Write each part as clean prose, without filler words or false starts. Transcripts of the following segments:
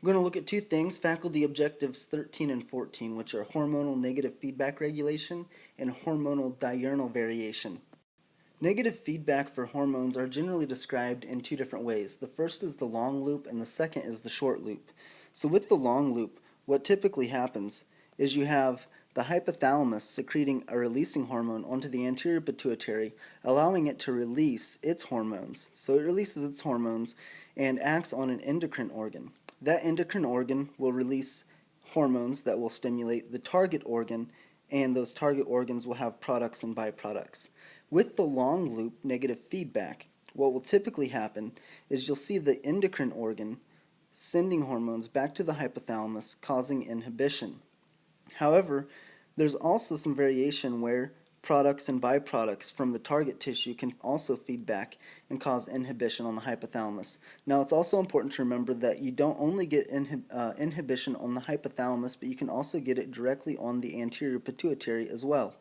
We're going to look at two things, faculty objectives 13 and 14, which are hormonal negative feedback regulation and hormonal diurnal variation. Negative feedback for hormones are generally described in two different ways. The first is the long loop and the second is the short loop. So with the long loop, what typically happens is you have the hypothalamus secreting a releasing hormone onto the anterior pituitary, allowing it to release its hormones. So it releases its hormones and acts on an endocrine organ. That endocrine organ will release hormones that will stimulate the target organ, and those target organs will have products and byproducts. With the long loop negative feedback, what will typically happen is you'll see the endocrine organ sending hormones back to the hypothalamus, causing inhibition. However, there's also some variation where products and byproducts from the target tissue can also feed back and cause inhibition on the hypothalamus. Now, it's also important to remember that you don't only get inhibition on the hypothalamus, but you can also get it directly on the anterior pituitary as well.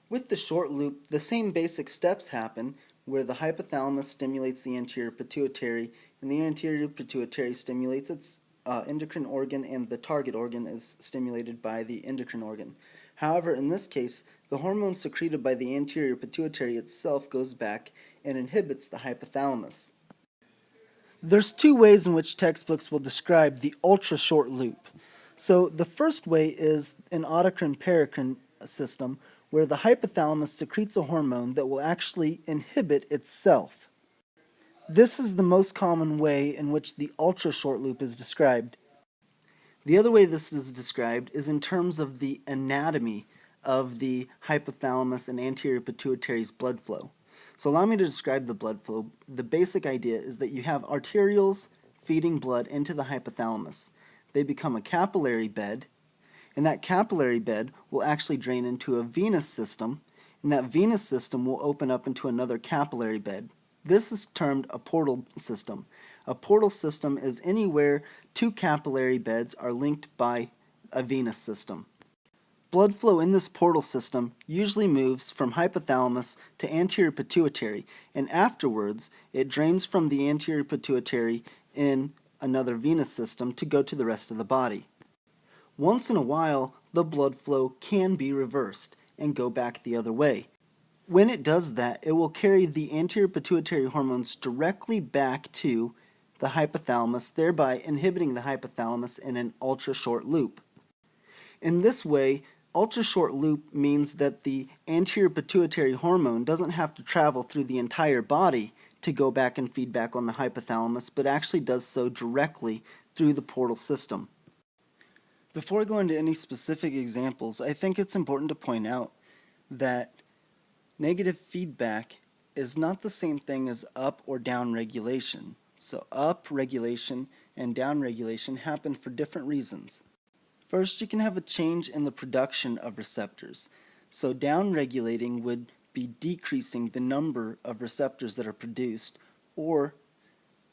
With the short loop, the same basic steps happen where the hypothalamus stimulates the anterior pituitary and the anterior pituitary stimulates its endocrine organ, and the target organ is stimulated by the endocrine organ. However, in this case, the hormone secreted by the anterior pituitary itself goes back and inhibits the hypothalamus. There's two ways in which textbooks will describe the ultra-short loop. So the first way is an autocrine-paracrine system where the hypothalamus secretes a hormone that will actually inhibit itself. This is the most common way in which the ultra-short loop is described. The other way this is described is in terms of the anatomy of the hypothalamus and anterior pituitary's blood flow. So allow me to describe the blood flow. The basic idea is that you have arterioles feeding blood into the hypothalamus. They become a capillary bed, and that capillary bed will actually drain into a venous system, and that venous system will open up into another capillary bed. This is termed a portal system. A portal system is anywhere two capillary beds are linked by a venous system. Blood flow in this portal system usually moves from hypothalamus to anterior pituitary, and afterwards it drains from the anterior pituitary in another venous system to go to the rest of the body. Once in a while, the blood flow can be reversed and go back the other way. When it does that, it will carry the anterior pituitary hormones directly back to the hypothalamus, thereby inhibiting the hypothalamus in an ultra-short loop. In this way, ultra-short loop means that the anterior pituitary hormone doesn't have to travel through the entire body to go back and feed back on the hypothalamus, but actually does so directly through the portal system. Before I go into any specific examples, I think it's important to point out that negative feedback is not the same thing as up or down regulation. So up regulation and down regulation happen for different reasons. First, you can have a change in the production of receptors. So down regulating would be decreasing the number of receptors that are produced, or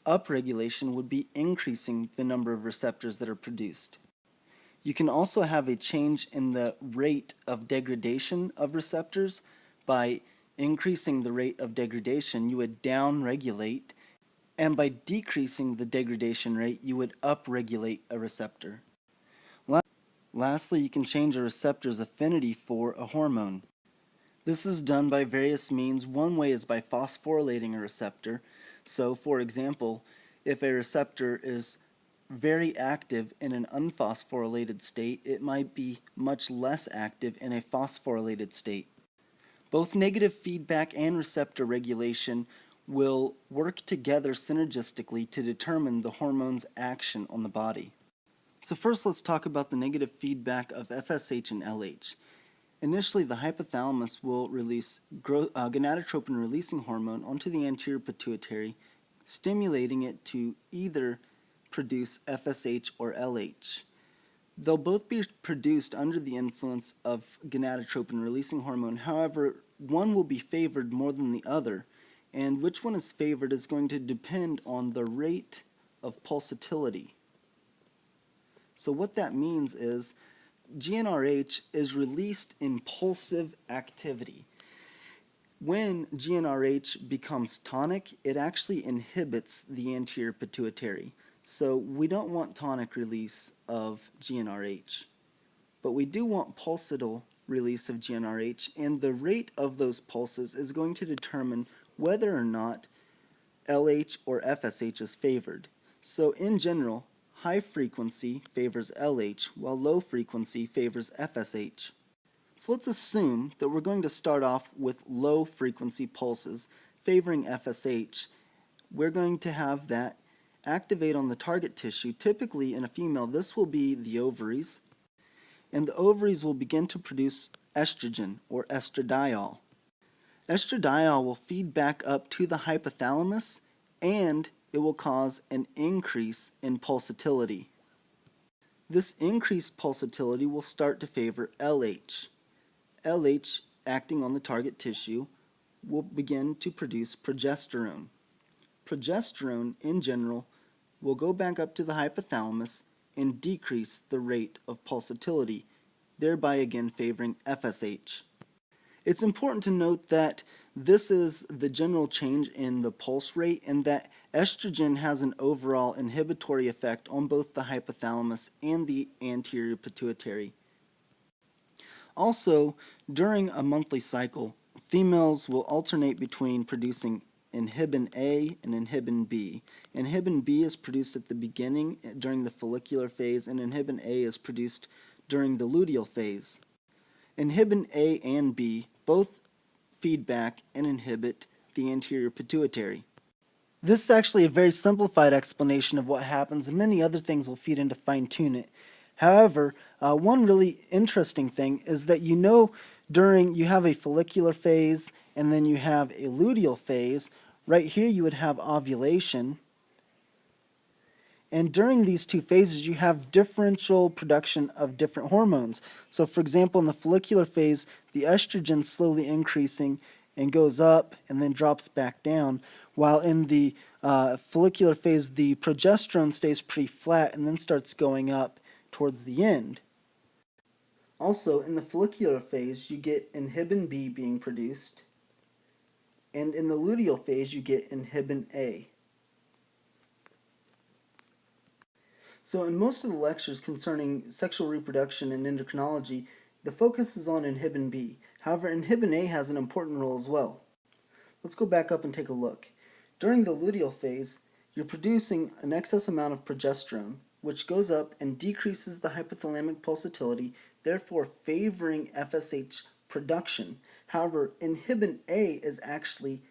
up regulation would be increasing the number of receptors that are produced. You can also have a change in the rate of degradation of receptors. By increasing the rate of degradation, you would down-regulate, and by decreasing the degradation rate, you would up-regulate a receptor. Lastly, you can change a receptor's affinity for a hormone. This is done by various means. One way is by phosphorylating a receptor. So, for example, if a receptor is very active in an unphosphorylated state, it might be much less active in a phosphorylated state. Both negative feedback and receptor regulation will work together synergistically to determine the hormone's action on the body. So first, let's talk about the negative feedback of FSH and LH. Initially, the hypothalamus will release gonadotropin-releasing hormone onto the anterior pituitary, stimulating it to either produce FSH or LH. They'll both be produced under the influence of gonadotropin-releasing hormone. However, one will be favored more than the other, and which one is favored is going to depend on the rate of pulsatility. So what that means is GnRH is released in pulsive activity. When GnRH becomes tonic, it actually inhibits the anterior pituitary. So we don't want tonic release of GnRH, but we do want pulsatile release of GnRH, and the rate of those pulses is going to determine whether or not LH or FSH is favored. So in general, high frequency favors LH while low frequency favors FSH. So let's assume that we're going to start off with low frequency pulses favoring FSH. We're going to have that activate on the target tissue. Typically in a female, this will be the ovaries, and the ovaries will begin to produce estrogen or estradiol. Estradiol will feed back up to the hypothalamus, and it will cause an increase in pulsatility. This increased pulsatility will start to favor LH. LH, acting on the target tissue, will begin to produce progesterone. Progesterone, in general, will go back up to the hypothalamus and decrease the rate of pulsatility, thereby again favoring FSH. It's important to note that this is the general change in the pulse rate, and that estrogen has an overall inhibitory effect on both the hypothalamus and the anterior pituitary. Also, during a monthly cycle, females will alternate between producing inhibin A and inhibin B. Inhibin B is produced at the beginning during the follicular phase, and inhibin A is produced during the luteal phase. Inhibin A and B both feed back and inhibit the anterior pituitary. This is actually a very simplified explanation of what happens, and many other things will feed in to fine-tune it. However, one really interesting thing is that you have a follicular phase and then you have a luteal phase. Right here you would have ovulation. And during these two phases you have differential production of different hormones. So for example, in the follicular phase, the estrogen slowly increasing and goes up and then drops back down, while in the follicular phase the progesterone stays pretty flat and then starts going up towards the end. Also, in the follicular phase, you get inhibin B being produced, and in the luteal phase, you get inhibin A. So in most of the lectures concerning sexual reproduction and endocrinology, the focus is on inhibin B. However, inhibin A has an important role as well. Let's go back up and take a look. During the luteal phase, you're producing an excess amount of progesterone, which goes up and decreases the hypothalamic pulsatility, therefore favoring FSH production. However, inhibin A is actually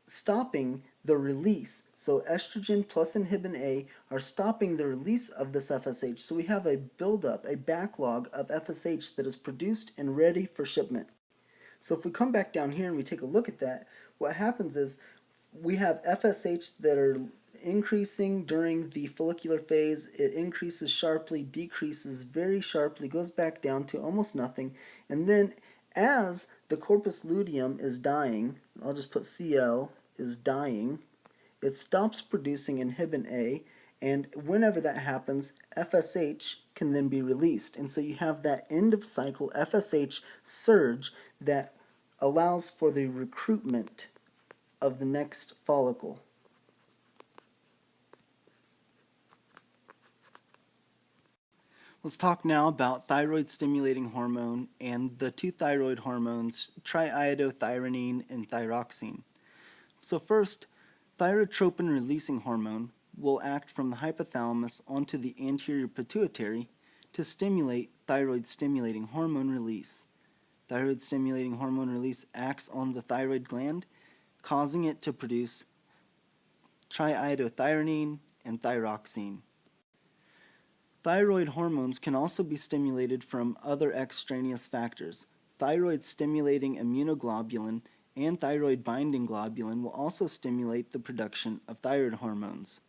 stopping the release. So estrogen plus inhibin A are stopping the release of this FSH. So we have a buildup, a backlog of FSH that is produced and ready for shipment. So if we come back down here and we take a look at that, what happens is we have FSH that are increasing during the follicular phase. It increases sharply, decreases very sharply, goes back down to almost nothing, and then as the corpus luteum is dying, I'll just put Cl is dying, it stops producing inhibin A, and whenever that happens, FSH can then be released. And so you have that end of cycle FSH surge that allows for the recruitment of the next follicle. Let's talk now about thyroid stimulating hormone and the two thyroid hormones, triiodothyronine and thyroxine. So first, thyrotropin releasing hormone will act from the hypothalamus onto the anterior pituitary to stimulate thyroid stimulating hormone release. Thyroid stimulating hormone release acts on the thyroid gland, causing it to produce triiodothyronine and thyroxine. Thyroid hormones can also be stimulated from other extraneous factors. Thyroid stimulating immunoglobulin and thyroid binding globulin will also stimulate the production of thyroid hormones.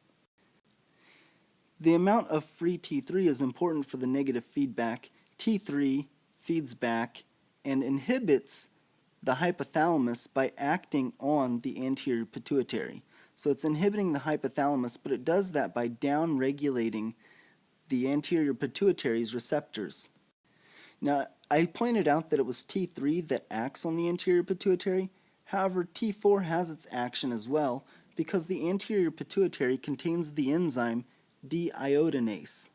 The amount of free T3 is important for the negative feedback. T3 feeds back and inhibits the hypothalamus by acting on the anterior pituitary. So it's inhibiting the hypothalamus, but it does that by down-regulating the anterior pituitary's receptors. Now, I pointed out that it was T3 that acts on the anterior pituitary. However, T4 has its action as well because the anterior pituitary contains the enzyme deiodinase,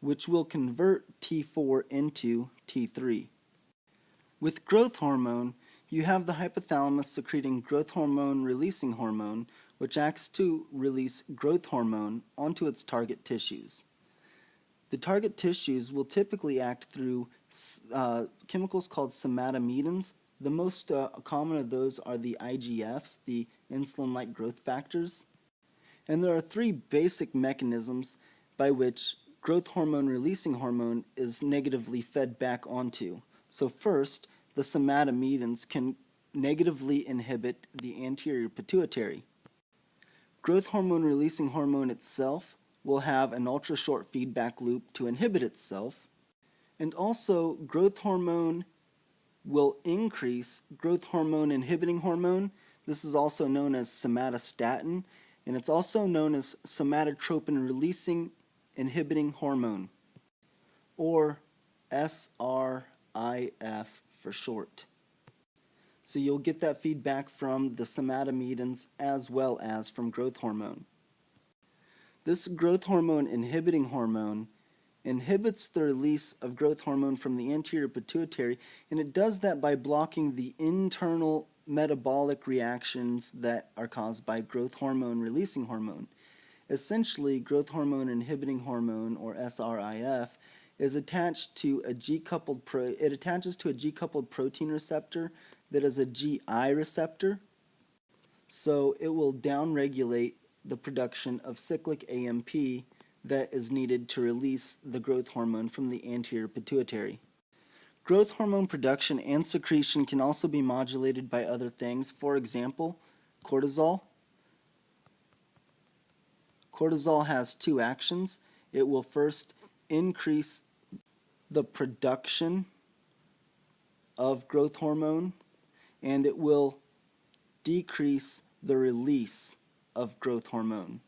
which will convert T4 into T3. With growth hormone, you have the hypothalamus secreting growth hormone releasing hormone, which acts to release growth hormone onto its target tissues. The target tissues will typically act through chemicals called somatomedins. The most common of those are the IGFs, the insulin-like growth factors. And there are three basic mechanisms by which growth hormone releasing hormone is negatively fed back onto. So first, the somatomedins can negatively inhibit the anterior pituitary. Growth hormone releasing hormone itself will have an ultra-short feedback loop to inhibit itself, and also growth hormone will increase growth hormone inhibiting hormone. This is also known as somatostatin, and it's also known as somatotropin releasing inhibiting hormone, or SRIF for short. So you'll get that feedback from the somatomedins as well as from growth hormone. This growth hormone inhibiting hormone inhibits the release of growth hormone from the anterior pituitary, and it does that by blocking the internal metabolic reactions that are caused by growth hormone releasing hormone. Essentially, growth hormone inhibiting hormone, or SRIF, is attached to a G-coupled protein receptor that is a GI receptor, so it will downregulate the production of cyclic AMP that is needed to release the growth hormone from the anterior pituitary. Growth hormone production and secretion can also be modulated by other things. For example, cortisol. Cortisol has two actions. It will first increase the production of growth hormone, and it will decrease the release of growth hormone.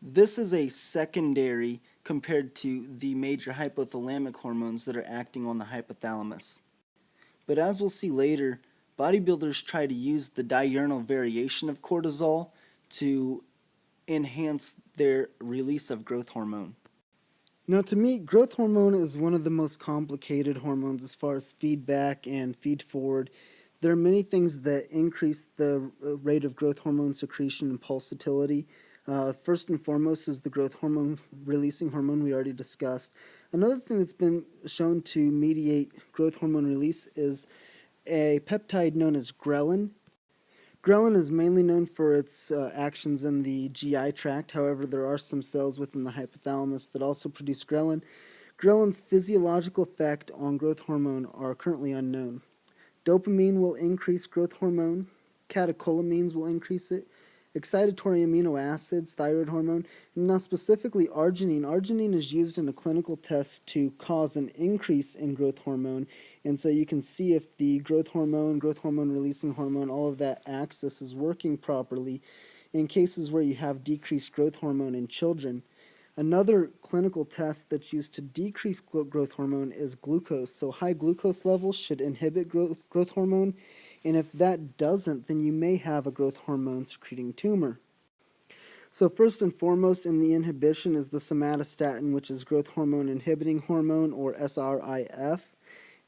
This is a secondary compared to the major hypothalamic hormones that are acting on the hypothalamus. But as we'll see later, bodybuilders try to use the diurnal variation of cortisol to enhance their release of growth hormone. Now, to me, growth hormone is one of the most complicated hormones as far as feedback and feed forward. There are many things that increase the rate of growth hormone secretion and pulsatility. First and foremost is the growth hormone releasing hormone we already discussed. Another thing that's been shown to mediate growth hormone release is a peptide known as ghrelin. Ghrelin is mainly known for its actions in the GI tract. However, there are some cells within the hypothalamus that also produce ghrelin. Ghrelin's physiological effect on growth hormone are currently unknown. Dopamine will increase growth hormone. Catecholamines will increase it. Excitatory amino acids, thyroid hormone, and now specifically arginine. Arginine is used in a clinical test to cause an increase in growth hormone, and so you can see if the growth hormone releasing hormone, all of that axis is working properly in cases where you have decreased growth hormone in children. Another clinical test that's used to decrease growth hormone is glucose. So high glucose levels should inhibit growth hormone, and if that doesn't, then you may have a growth hormone secreting tumor. So first and foremost in the inhibition is the somatostatin, which is growth hormone inhibiting hormone, or SRIF,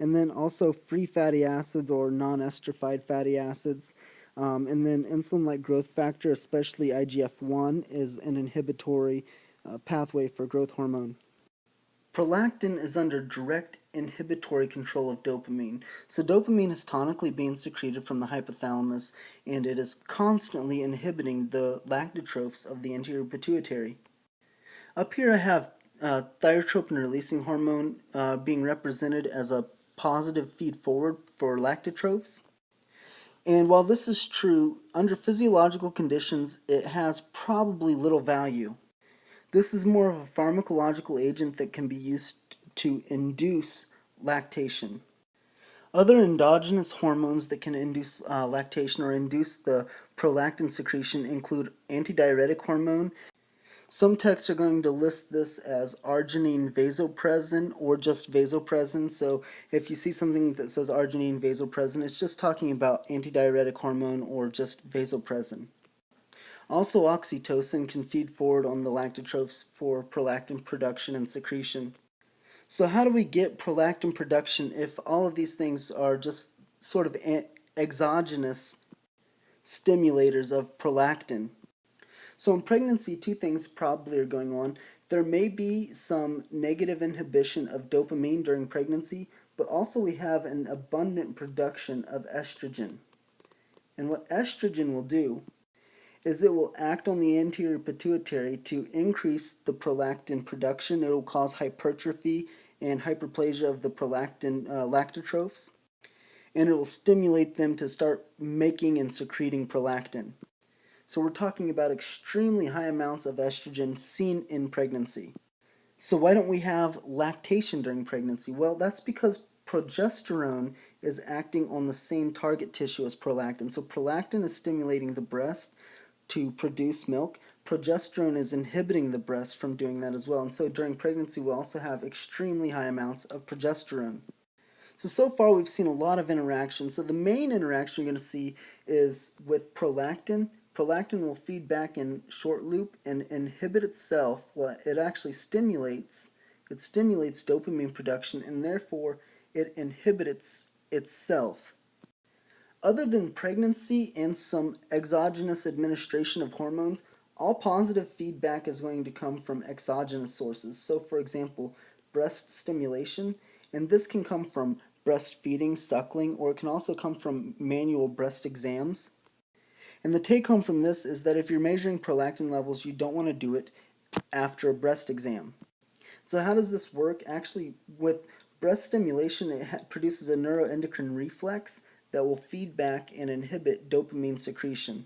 and then also free fatty acids or non-esterified fatty acids. And then insulin-like growth factor, especially IGF-1, is an inhibitory pathway for growth hormone. Prolactin is under direct inhibitory control of dopamine. So dopamine is tonically being secreted from the hypothalamus, and it is constantly inhibiting the lactotrophs of the anterior pituitary. Up here I have thyrotropin releasing hormone being represented as a positive feed forward for lactotrophs. And while this is true, under physiological conditions it has probably little value. This is more of a pharmacological agent that can be used to induce lactation. Other endogenous hormones that can induce lactation or induce the prolactin secretion include antidiuretic hormone. Some texts are going to list this as arginine vasopressin or just vasopressin. So if you see something that says arginine vasopressin, it's just talking about antidiuretic hormone or just vasopressin. Also, oxytocin can feed forward on the lactotrophs for prolactin production and secretion. So how do we get prolactin production if all of these things are just sort of exogenous stimulators of prolactin? So in pregnancy, two things probably are going on. There may be some negative inhibition of dopamine during pregnancy, but also we have an abundant production of estrogen. And what estrogen will do is it will act on the anterior pituitary to increase the prolactin production. It will cause hypertrophy and hyperplasia of the prolactin lactotrophs, and it will stimulate them to start making and secreting prolactin. So we're talking about extremely high amounts of estrogen seen in pregnancy. So why don't we have lactation during pregnancy? Well, that's because progesterone is acting on the same target tissue as prolactin. So prolactin is stimulating the breast to produce milk. Progesterone is inhibiting the breast from doing that as well. And so during pregnancy, we'll also have extremely high amounts of progesterone. So far we've seen a lot of interactions. So the main interaction you're going to see is with prolactin. Prolactin will feed back in short loop and inhibit itself. Well, it actually stimulates dopamine production, and therefore it inhibits itself. Other than pregnancy and some exogenous administration of hormones, all positive feedback is going to come from exogenous sources. So for example, breast stimulation, and this can come from breastfeeding, suckling, or it can also come from manual breast exams. And the take home from this is that if you're measuring prolactin levels, you don't want to do it after a breast exam. So how does this work? Actually, with breast stimulation, it produces a neuroendocrine reflex that will feed back and inhibit dopamine secretion.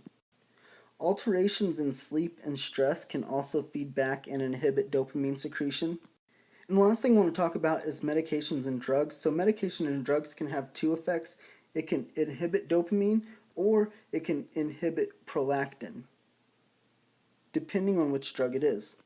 Alterations in sleep and stress can also feed back and inhibit dopamine secretion. And the last thing I want to talk about is medications and drugs. So medication and drugs can have two effects. It can inhibit dopamine or it can inhibit prolactin, depending on which drug it is.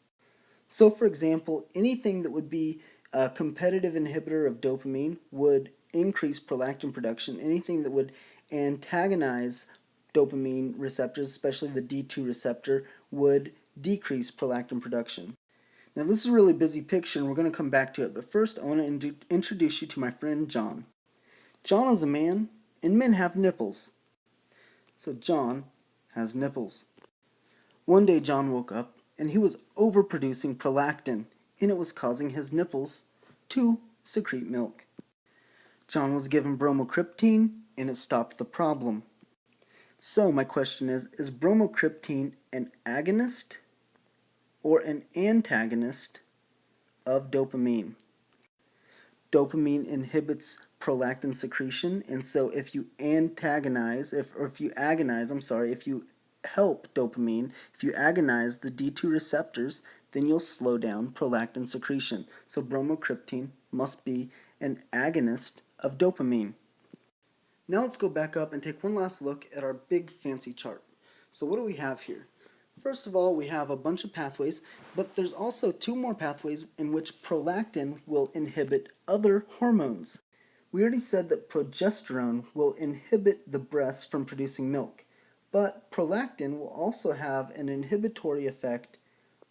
So for example, anything that would be a competitive inhibitor of dopamine would increase prolactin production. Anything that would antagonize dopamine receptors, especially the D2 receptor, would decrease prolactin production. Now this is a really busy picture and we're going to come back to it, but first I want to introduce you to my friend John. John is a man, and men have nipples. So John has nipples. One day John woke up and he was overproducing prolactin, and it was causing his nipples to secrete milk. John was given bromocriptine and it stopped the problem. So my question is bromocriptine an agonist or an antagonist of dopamine? Dopamine inhibits prolactin secretion, and so if you help dopamine, if you agonize the D2 receptors, then you'll slow down prolactin secretion. So bromocriptine must be an agonist of dopamine. Now let's go back up and take one last look at our big fancy chart. So what do we have here? First of all, we have a bunch of pathways, but there's also two more pathways in which prolactin will inhibit other hormones. We already said that progesterone will inhibit the breast from producing milk, but prolactin will also have an inhibitory effect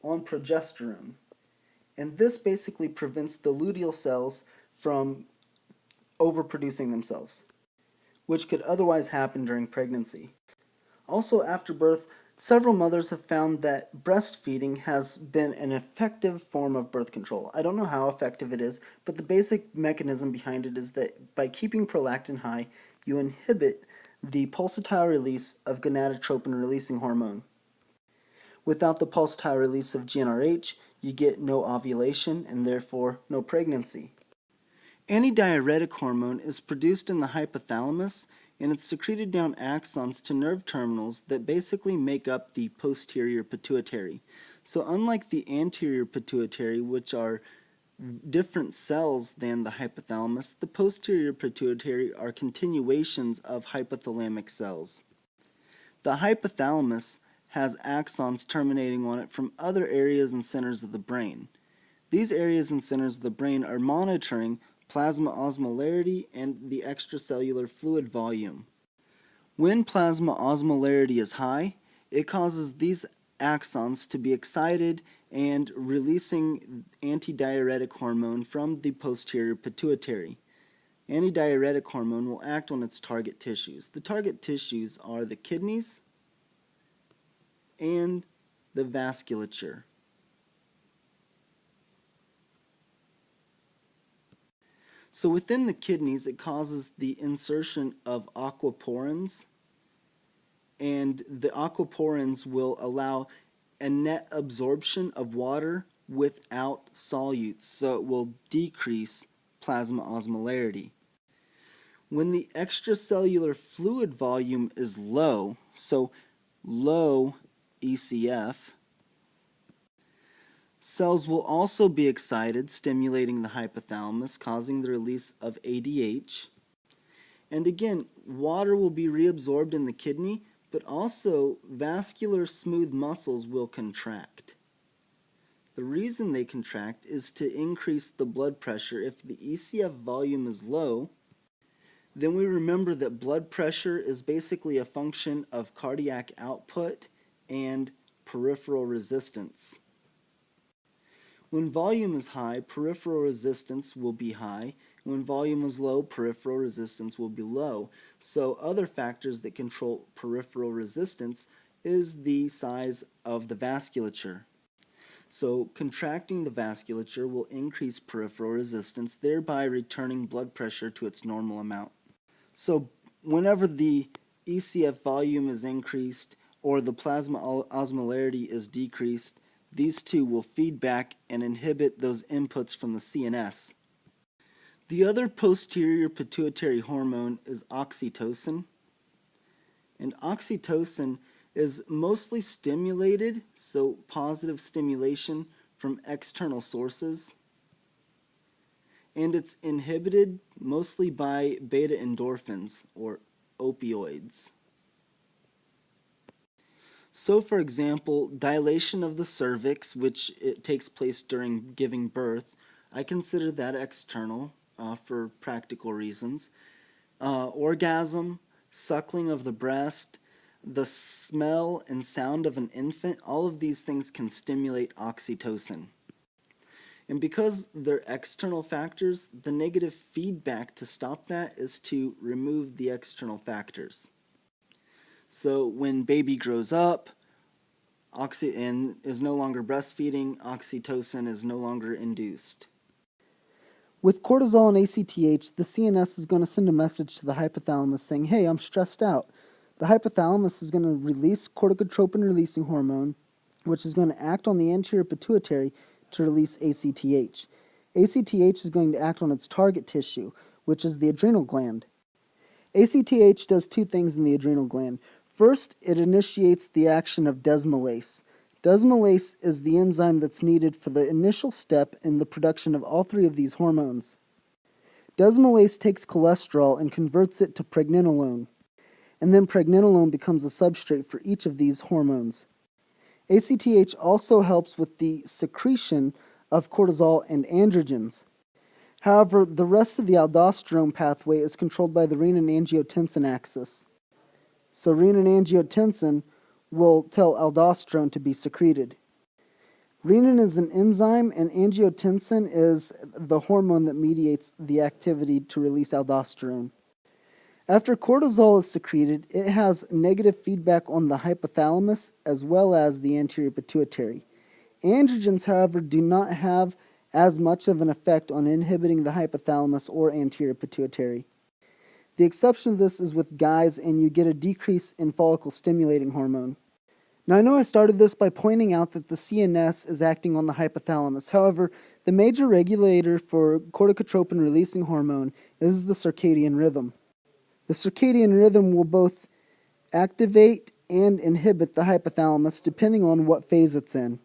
on progesterone. And this basically prevents the luteal cells from overproducing themselves, which could otherwise happen during pregnancy. Also, after birth, several mothers have found that breastfeeding has been an effective form of birth control. I don't know how effective it is, but the basic mechanism behind it is that by keeping prolactin high, you inhibit the pulsatile release of gonadotropin-releasing hormone. Without the pulsatile release of GnRH, you get no ovulation and therefore no pregnancy. Antidiuretic hormone is produced in the hypothalamus, and it's secreted down axons to nerve terminals that basically make up the posterior pituitary. So unlike the anterior pituitary, which are different cells than the hypothalamus, the posterior pituitary are continuations of hypothalamic cells. The hypothalamus has axons terminating on it from other areas and centers of the brain. These areas and centers of the brain are monitoring plasma osmolarity and the extracellular fluid volume. When plasma osmolarity is high, it causes these axons to be excited and releasing antidiuretic hormone from the posterior pituitary. Antidiuretic hormone will act on its target tissues. The target tissues are the kidneys and the vasculature. So within the kidneys, it causes the insertion of aquaporins, and the aquaporins will allow a net absorption of water without solutes, so it will decrease plasma osmolarity. When the extracellular fluid volume is low, so low ECF, cells will also be excited, stimulating the hypothalamus, causing the release of ADH. And again, water will be reabsorbed in the kidney, but also vascular smooth muscles will contract. The reason they contract is to increase the blood pressure. If the ECF volume is low, then we remember that blood pressure is basically a function of cardiac output and peripheral resistance. When volume is high, peripheral resistance will be high. When volume is low, peripheral resistance will be low. So other factors that control peripheral resistance is the size of the vasculature. So contracting the vasculature will increase peripheral resistance, thereby returning blood pressure to its normal amount. So whenever the ECF volume is increased or the plasma osmolarity is decreased, these two will feed back and inhibit those inputs from the CNS. The other posterior pituitary hormone is oxytocin. And oxytocin is mostly stimulated, so positive stimulation from external sources. And it's inhibited mostly by beta endorphins or opioids. So, for example, dilation of the cervix, which it takes place during giving birth, I consider that external for practical reasons. Orgasm, suckling of the breast, the smell and sound of an infant, all of these things can stimulate oxytocin. And because they're external factors, the negative feedback to stop that is to remove the external factors. So when baby grows up and is no longer breastfeeding, oxytocin is no longer induced. With cortisol and ACTH, the CNS is going to send a message to the hypothalamus saying, hey, I'm stressed out. The hypothalamus is going to release corticotropin-releasing hormone, which is going to act on the anterior pituitary to release ACTH. ACTH is going to act on its target tissue, which is the adrenal gland. ACTH does two things in the adrenal gland. First, it initiates the action of desmolase. Desmolase is the enzyme that's needed for the initial step in the production of all three of these hormones. Desmolase takes cholesterol and converts it to pregnenolone, and then pregnenolone becomes a substrate for each of these hormones. ACTH also helps with the secretion of cortisol and androgens. However, the rest of the aldosterone pathway is controlled by the renin-angiotensin axis. So renin-angiotensin will tell aldosterone to be secreted. Renin is an enzyme, and angiotensin is the hormone that mediates the activity to release aldosterone. After cortisol is secreted, it has negative feedback on the hypothalamus as well as the anterior pituitary. Androgens, however, do not have as much of an effect on inhibiting the hypothalamus or anterior pituitary. The exception to this is with guys, and you get a decrease in follicle-stimulating hormone. Now, I know I started this by pointing out that the CNS is acting on the hypothalamus. However, the major regulator for corticotropin-releasing hormone is the circadian rhythm. The circadian rhythm will both activate and inhibit the hypothalamus depending on what phase it's in.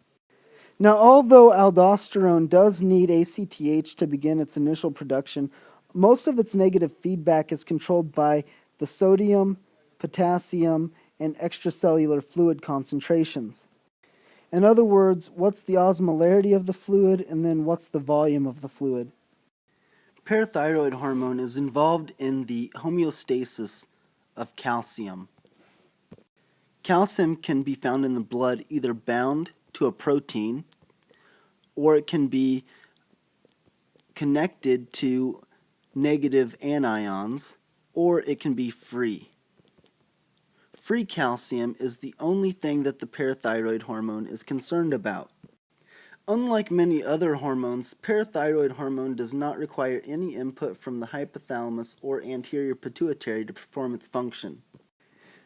Now, although aldosterone does need ACTH to begin its initial production, most of its negative feedback is controlled by the sodium, potassium, and extracellular fluid concentrations. In other words, what's the osmolarity of the fluid, and then what's the volume of the fluid? Parathyroid hormone is involved in the homeostasis of calcium. Calcium can be found in the blood either bound to a protein, or it can be connected to negative anions, or it can be free. Free calcium is the only thing that the parathyroid hormone is concerned about. Unlike many other hormones, parathyroid hormone does not require any input from the hypothalamus or anterior pituitary to perform its function.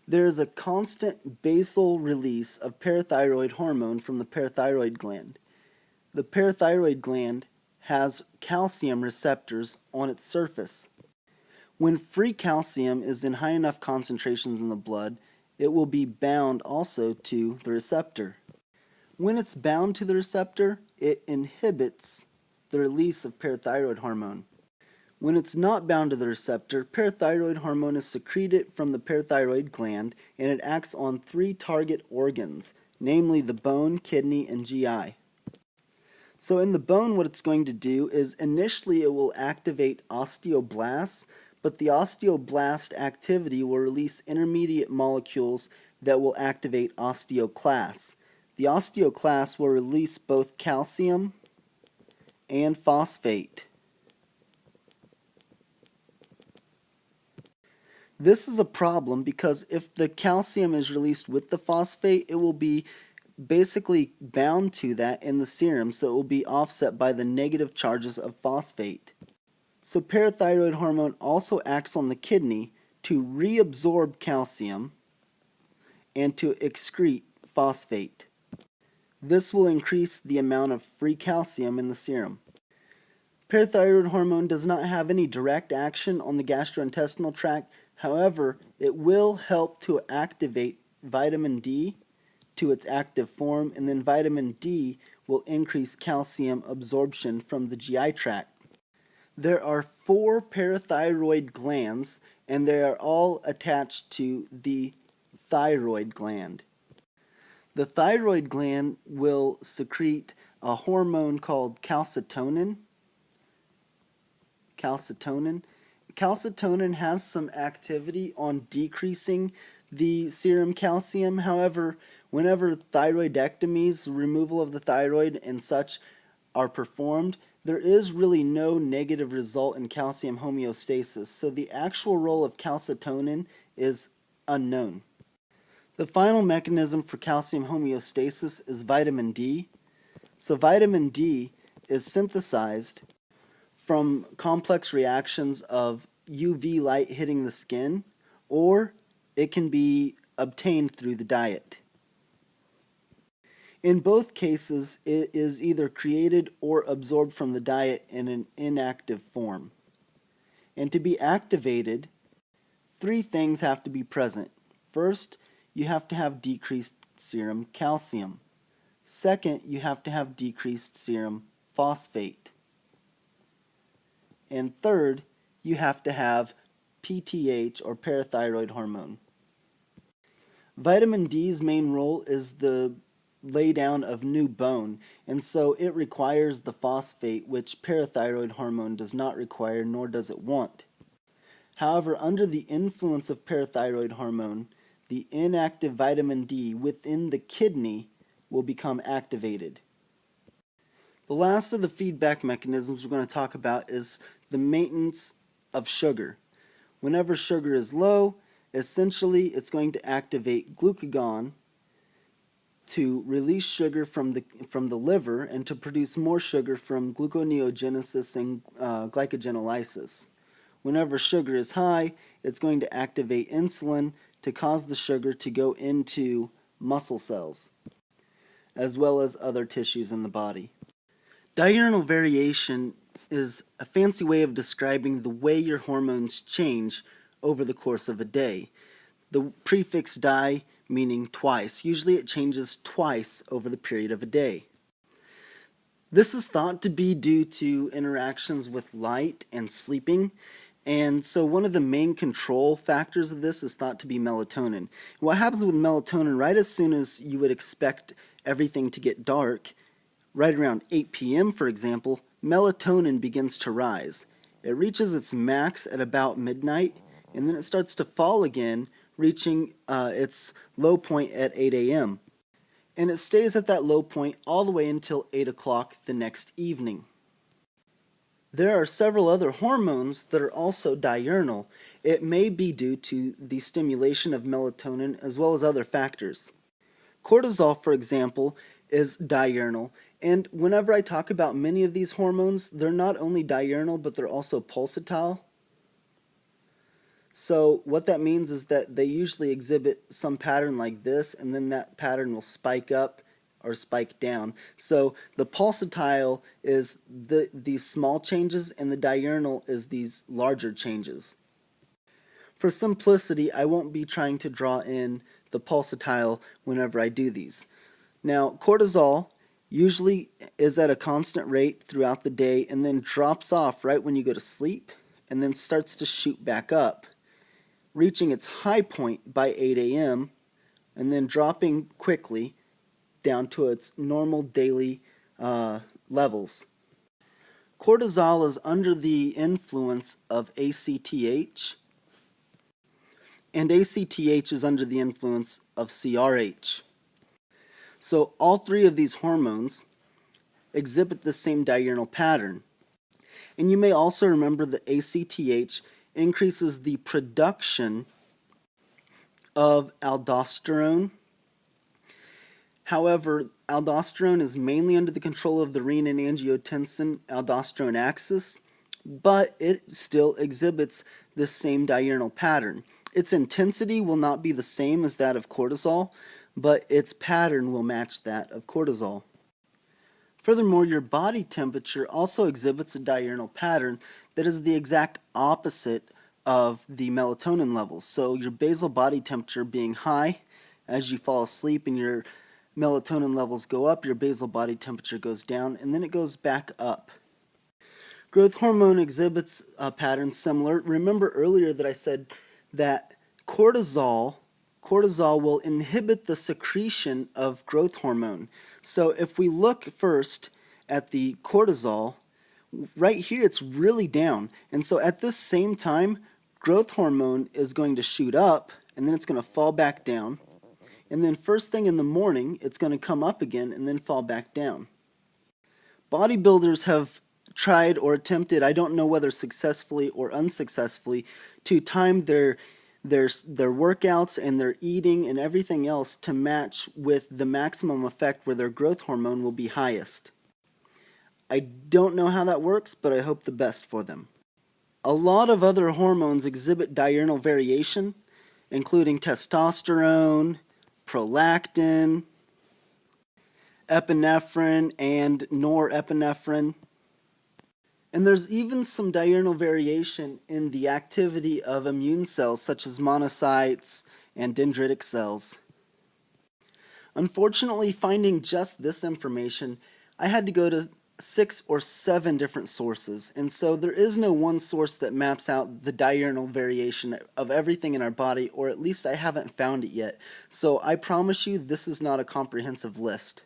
There is a constant basal release of parathyroid hormone from the parathyroid gland. The parathyroid gland has calcium receptors on its surface. When free calcium is in high enough concentrations in the blood, it will be bound also to the receptor. When it's bound to the receptor, it inhibits the release of parathyroid hormone. When it's not bound to the receptor, parathyroid hormone is secreted from the parathyroid gland, and it acts on 3 target organs, namely the bone, kidney, and GI. So in the bone, what it's going to do is initially it will activate osteoblasts, but the osteoblast activity will release intermediate molecules that will activate osteoclasts. The osteoclasts will release both calcium and phosphate. This is a problem because if the calcium is released with the phosphate, it will be basically bound to that in the serum, so it will be offset by the negative charges of phosphate. So parathyroid hormone also acts on the kidney to reabsorb calcium and to excrete phosphate. This will increase the amount of free calcium in the serum. Parathyroid hormone does not have any direct action on the gastrointestinal tract. However, it will help to activate vitamin D to its active form, and then vitamin D will increase calcium absorption from the GI tract. There are 4 parathyroid glands, and they are all attached to the thyroid gland. The thyroid gland will secrete a hormone called calcitonin. Calcitonin has some activity on decreasing the serum calcium. However, whenever thyroidectomies, removal of the thyroid and such, are performed, there is really no negative result in calcium homeostasis, so the actual role of calcitonin is unknown. The final mechanism for calcium homeostasis is vitamin D. So vitamin D is synthesized from complex reactions of UV light hitting the skin, or it can be obtained through the diet. In both cases, it is either created or absorbed from the diet in an inactive form. And to be activated, 3 things have to be present. First, you have to have decreased serum calcium. Second, you have to have decreased serum phosphate. And third, you have to have PTH, or parathyroid hormone. Vitamin D's main role is the laydown of new bone, and so it requires the phosphate, which parathyroid hormone does not require, nor does it want. However, under the influence of parathyroid hormone, the inactive vitamin D within the kidney will become activated. The last of the feedback mechanisms we're going to talk about is the maintenance of sugar. Whenever sugar is low, essentially it's going to activate glucagon to release sugar from the liver and to produce more sugar from gluconeogenesis and glycogenolysis. Whenever sugar is high, it's going to activate insulin to cause the sugar to go into muscle cells, as well as other tissues in the body. Diurnal variation is a fancy way of describing the way your hormones change over the course of a day. The prefix di meaning twice. Usually it changes twice over the period of a day. This is thought to be due to interactions with light and sleeping, And so one of the main control factors of this is thought to be melatonin. What happens with melatonin, right as soon as you would expect everything to get dark, right around 8 p.m. for example, melatonin begins to rise. It reaches its max at about midnight, and then it starts to fall again, reaching its low point at 8 a.m. And it stays at that low point all the way until 8 o'clock the next evening. There are several other hormones that are also diurnal. It may be due to the stimulation of melatonin as well as other factors. Cortisol, for example, is diurnal, and whenever I talk about many of these hormones, they're not only diurnal, but they're also pulsatile. So what that means is that they usually exhibit some pattern like this, and then that pattern will spike up or spike down. So the pulsatile is these small changes, and the diurnal is these larger changes. For simplicity, I won't be trying to draw in the pulsatile whenever I do these. Now, cortisol usually is at a constant rate throughout the day and then drops off right when you go to sleep and then starts to shoot back up, reaching its high point by 8 a.m. and then dropping quickly down to its normal daily levels. Cortisol is under the influence of ACTH, and ACTH is under the influence of CRH. So all three of these hormones exhibit the same diurnal pattern. And you may also remember that ACTH increases the production of aldosterone. However, aldosterone is mainly under the control of the renin-angiotensin-aldosterone axis, but it still exhibits the same diurnal pattern. Its intensity will not be the same as that of cortisol, but its pattern will match that of cortisol. Furthermore, your body temperature also exhibits a diurnal pattern that is the exact opposite of the melatonin levels. So your basal body temperature being high, as you fall asleep and your melatonin levels go up, your basal body temperature goes down, and then it goes back up. Growth hormone exhibits a pattern similar. Remember earlier that I said that cortisol will inhibit the secretion of growth hormone. So if we look first at the cortisol, right here it's really down. And so at this same time, growth hormone is going to shoot up, and then it's going to fall back down. And then first thing in the morning, it's going to come up again and then fall back down. Bodybuilders have tried or attempted, I don't know whether successfully or unsuccessfully, to time their workouts and their eating and everything else to match with the maximum effect where their growth hormone will be highest. I don't know how that works, but I hope the best for them. A lot of other hormones exhibit diurnal variation, including testosterone, prolactin, epinephrine, and norepinephrine. And there's even some diurnal variation in the activity of immune cells such as monocytes and dendritic cells. Unfortunately, finding just this information, I had to go to 6 or 7 different sources, and so there is no one source that maps out the diurnal variation of everything in our body, or at least I haven't found it yet. So I promise you this is not a comprehensive list.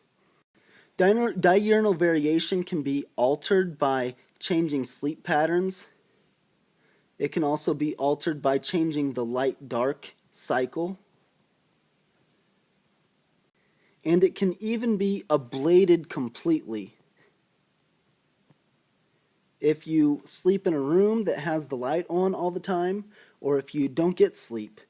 Diurnal variation can be altered by changing sleep patterns. It can also be altered by changing the light-dark cycle. And it can even be ablated completely. If you sleep in a room that has the light on all the time, or if you don't get sleep.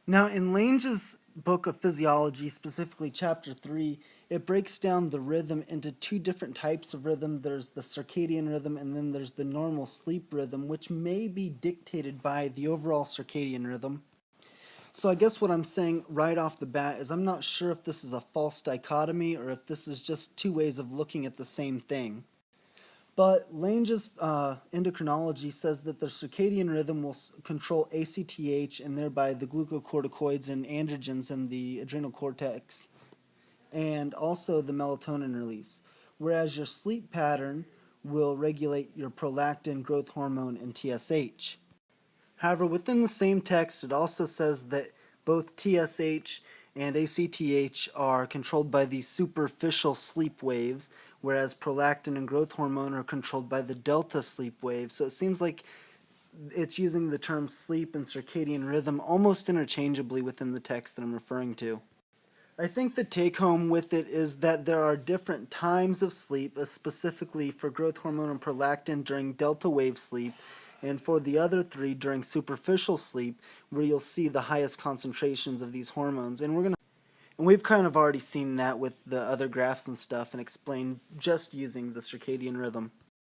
Now, in Lange's book of physiology, specifically chapter 3, it breaks down the rhythm into 2 different types of rhythm. There's the circadian rhythm, and then there's the normal sleep rhythm, which may be dictated by the overall circadian rhythm. So I guess what I'm saying right off the bat is I'm not sure if this is a false dichotomy or if this is just 2 ways of looking at the same thing. But Lange's endocrinology says that the circadian rhythm will control ACTH and thereby the glucocorticoids and androgens in the adrenal cortex, and also the melatonin release. Whereas your sleep pattern will regulate your prolactin, growth hormone, and TSH. However, within the same text, it also says that both TSH and ACTH are controlled by the superficial sleep waves, whereas prolactin and growth hormone are controlled by the delta sleep waves. So it seems like it's using the term sleep and circadian rhythm almost interchangeably within the text that I'm referring to. I think the take home with it is that there are different times of sleep, specifically for growth hormone and prolactin during delta wave sleep, and for the other three during superficial sleep, where you'll see the highest concentrations of these hormones. And we've kind of already seen that with the other graphs and stuff and explained just using the circadian rhythm.